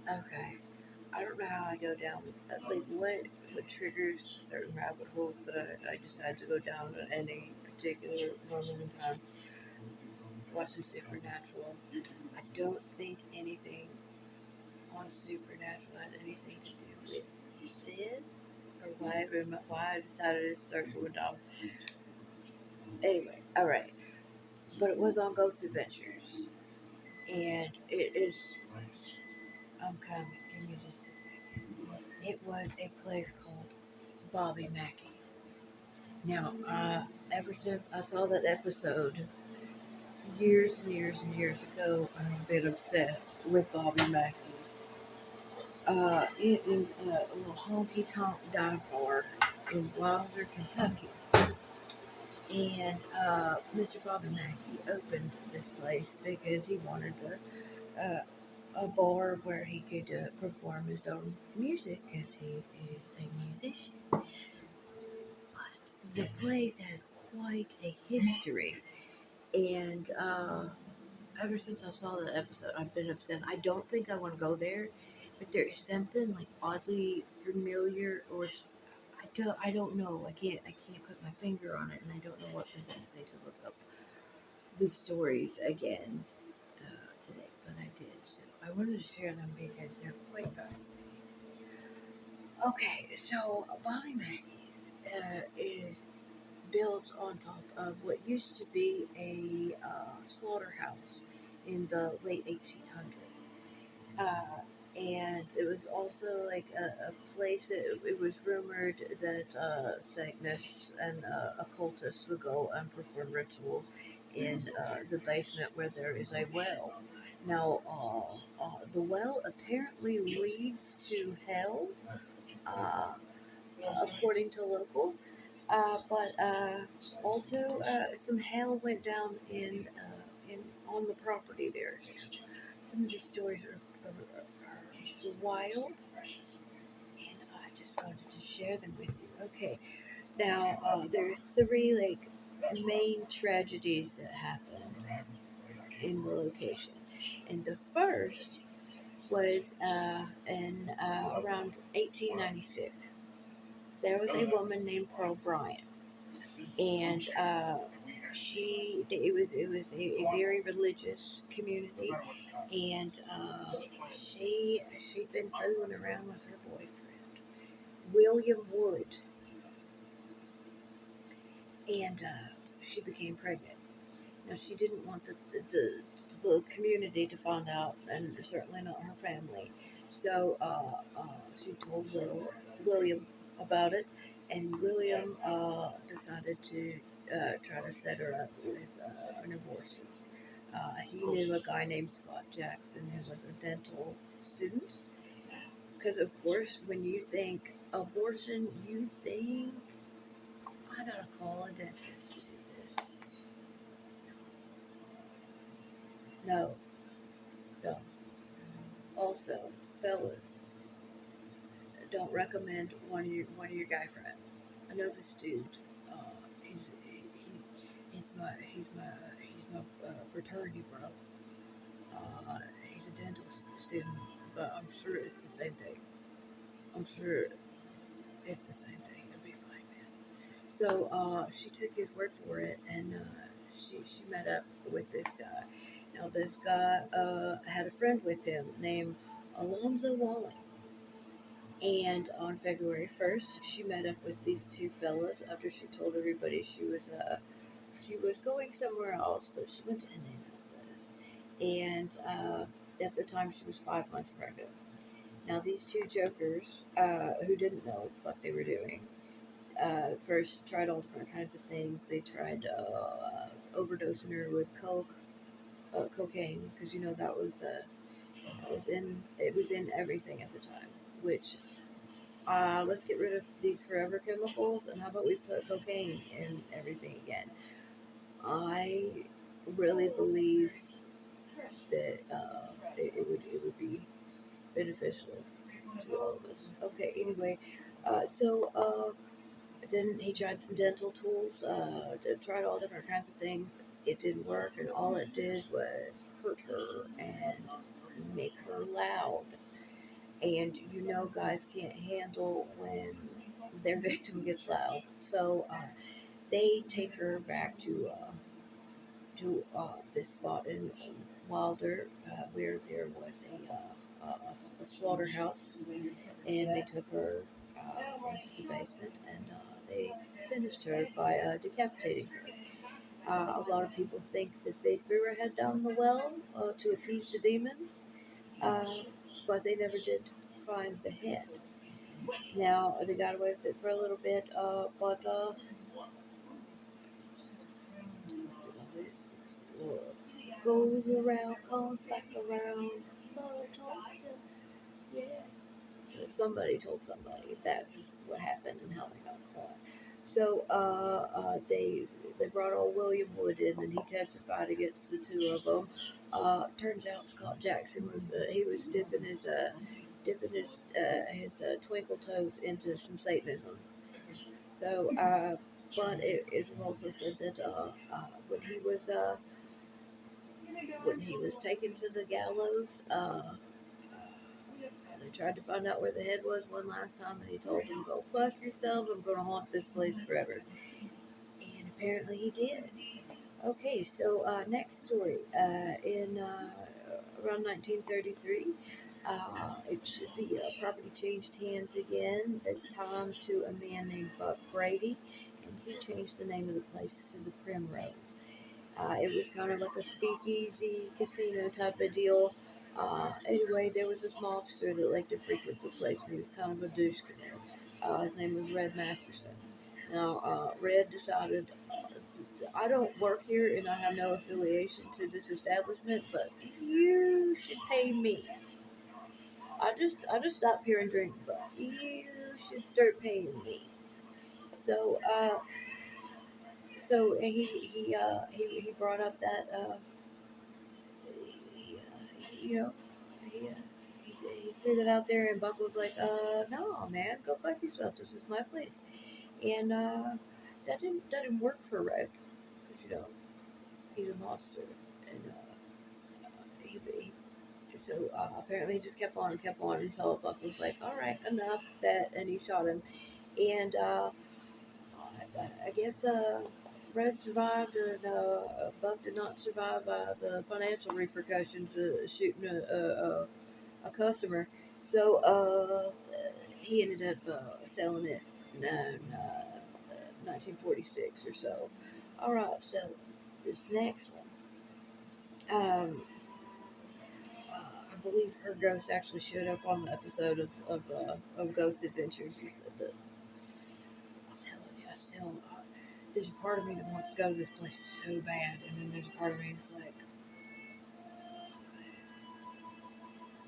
Okay. I don't know how I go down. Like what triggers certain rabbit holes that I decide to go down at any particular moment in time. Watching Supernatural. I don't think anything on Supernatural had anything to do with this or why I decided to start going down. Anyway, all right. But it was on Ghost Adventures, and it is. I'm coming. Give me just a second. It was a place called Bobby Mackey's. Now, ever since I saw that episode years and years and years ago, I've been obsessed with Bobby Mackey's. It is a little honky tonk dive bar in Wilder, Kentucky. And Mr. Bobby Mackey opened this place because he wanted a bar where he could perform his own music because he is a musician. But the place has quite a history. And ever since I saw the episode, I've been obsessed. I don't think I want to go there, but there is something like oddly familiar, or I don't know. I can't put my finger on it, and I don't know what possessed me to look up these stories again today, but I did. So I wanted to share them because they're quite fascinating. Okay, so Bobby Mackey's is built on top of what used to be a slaughterhouse in the late 1800s. And it was also like a place that it was rumored that Satanists and occultists would go and perform rituals in the basement where there is a well. Now, the well apparently leads to hell, uh, according to locals. But also, some hail went down in on the property there. Some of these stories are wild, and I just wanted to share them with you. Okay, now there are three like main tragedies that happened in the location, and the first was in around 1896. There was a woman named Pearl Bryant, and it was a very religious community, and she'd been fooling around with her boyfriend William Wood, and she became pregnant. Now she didn't want the community to find out, and certainly not her family. So she told William about it, and William decided to try to set her up with an abortion. He knew a guy named Scott Jackson who was a dental student. Because, of course, when you think abortion, you think, I gotta call a dentist to do this. No, don't. Also, fellas, don't recommend one of your guy friends. I know this dude. Uh, he's my fraternity bro. He's a dental student, but I'm sure it's the same thing. I'm sure it's the same thing. It'll be fine, man. So she took his word for it, and she met up with this guy. Now this guy had a friend with him named Alonzo Walling, and on February 1st, she met up with these two fellas after she told everybody she was going somewhere else, but she went to Indianapolis, and at the time she was 5 months pregnant. Now these two jokers, who didn't know what the fuck they were doing, first tried all different kinds of things. They tried overdosing her with cocaine, because that was in everything at the time. Which let's get rid of these forever chemicals, and how about we put cocaine in everything again? I really believe that it would be beneficial to all of us. Okay, anyway, so then he tried some dental tools, tried all different kinds of things. It didn't work, and all it did was hurt her and make her loud. And guys can't handle when their victim gets loud. So they take her back to this spot in Wilder where there was a slaughterhouse, and they took her into the basement, and they finished her by decapitating her. A lot of people think that they threw her head down the well to appease the demons, uh, but they never did find the head. Now they got away with it for a little bit, but goes around, comes back around. Love told you, yeah. Somebody told somebody that's what happened and how they got caught. So they brought old William Wood in, and he testified against the two of them. Turns out Scott Jackson was he was dipping his twinkle toes into some Satanism. So, but it was also said that when he was taken to the gallows, they tried to find out where the head was one last time, and he told them, "Go fuck yourselves. I'm going to haunt this place forever." And apparently he did. Okay, so next story. In around 1933, the property changed hands again. This time to a man named Buck Brady, and he changed the name of the place to the Primrose. It was kind of like a speakeasy casino type of deal. Anyway, there was this mobster that liked to frequent the place, and he was kind of a douche canoe. His name was Red Masterson. Now, Red decided, I don't work here and I have no affiliation to this establishment, but you should pay me. I just stop here and drink, but you should start paying me. So, he brought up that he, you know, he, uh, he threw that out there, and Buck was like, no, man, go fuck yourself. This is my place. And that didn't work for Red, because he's a mobster, and he so apparently he just kept on and kept on until Buck was like, all right, enough, that, and he shot him. And I guess Red survived, and Buck did not survive the financial repercussions of shooting a customer. So he ended up selling it in 1946 or so. All right, so this next one, I believe her ghost actually showed up on the episode of Ghost Adventures. You said that. I'm telling you, I still there's a part of me that wants to go to this place so bad, and then there's a part of me that's like,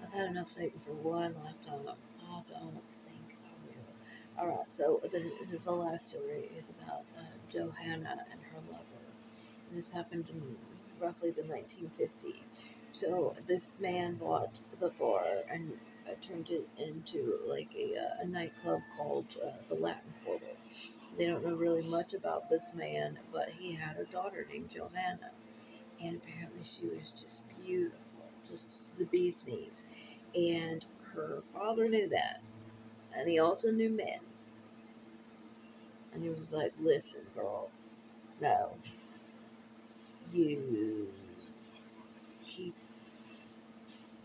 I've had enough Satan for one lifetime. I don't think I will. All right, so the last story is about Johanna and her lover. And this happened in roughly the 1950s. So this man bought the bar and turned it into like a nightclub called the Latin Quarter. They don't know really much about this man, but he had a daughter named Johanna, and apparently she was just beautiful, just the bee's knees. And her father knew that, and he also knew men. And he was like, "Listen, girl, no, you keep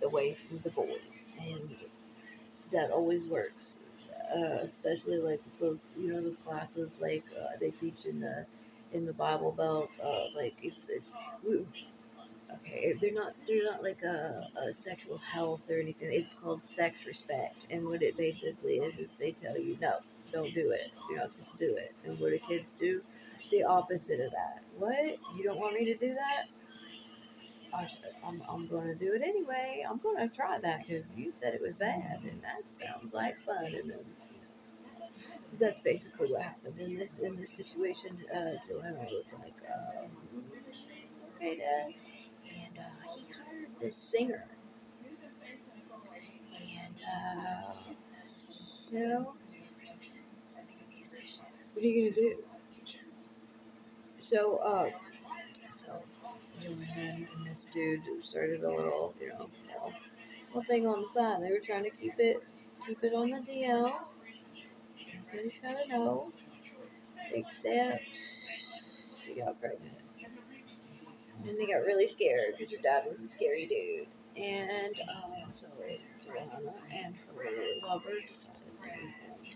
away from the boys," and that always works. Especially like those classes like they teach in the Bible Belt. Like it's okay. They're not like a sexual health or anything. It's called sex respect, and what it basically is they tell you no, don't do it. You're not supposed to do it. And what do kids do? The opposite of that. What? You don't want me to do that? I'm going to do it anyway. I'm going to try that because you said it was bad, and that sounds like fun. And then, so that's basically what happened in this situation. Joanna was like, okay, Dad, and he hired this singer, and you know, what are you gonna do? So, so Joanna and this dude started a little, one thing on the side. They were trying to keep it on the DL. Nobody's gotta know, except she got pregnant. And they got really scared because her dad was a scary dude. And so Joanna and her lover decided they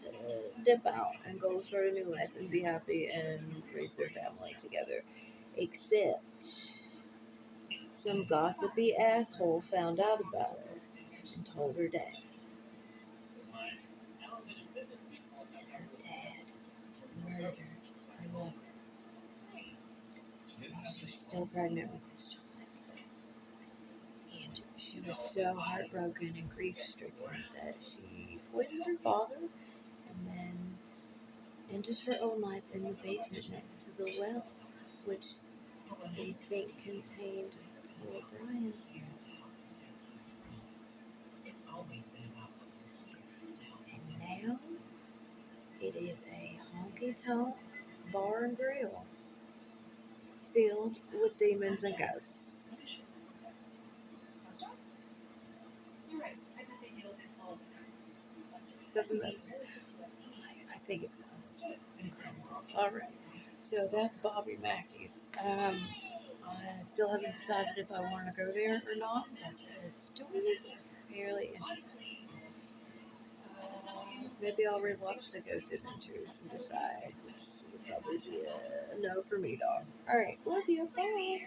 were going to dip out and go start a new life and be happy and raise their family together. Except some gossipy asshole found out about it and told her dad. And her dad murdered her lover. She's still pregnant with this child. And she was so heartbroken and grief stricken that she poisoned her father and then ended her own life in the basement next to the well, which they think contained poor Brian's hair. And now it is a honky tonk bar and grill filled with demons and ghosts. Doesn't that sound? I think it sounds incredible. All right, so that's Bobby Mackey's. I still haven't decided if I want to go there or not, but the stories are fairly interesting. Maybe I'll rewatch the Ghost Adventures and decide, which would probably be a no for me, dog. All right, love you. Bye.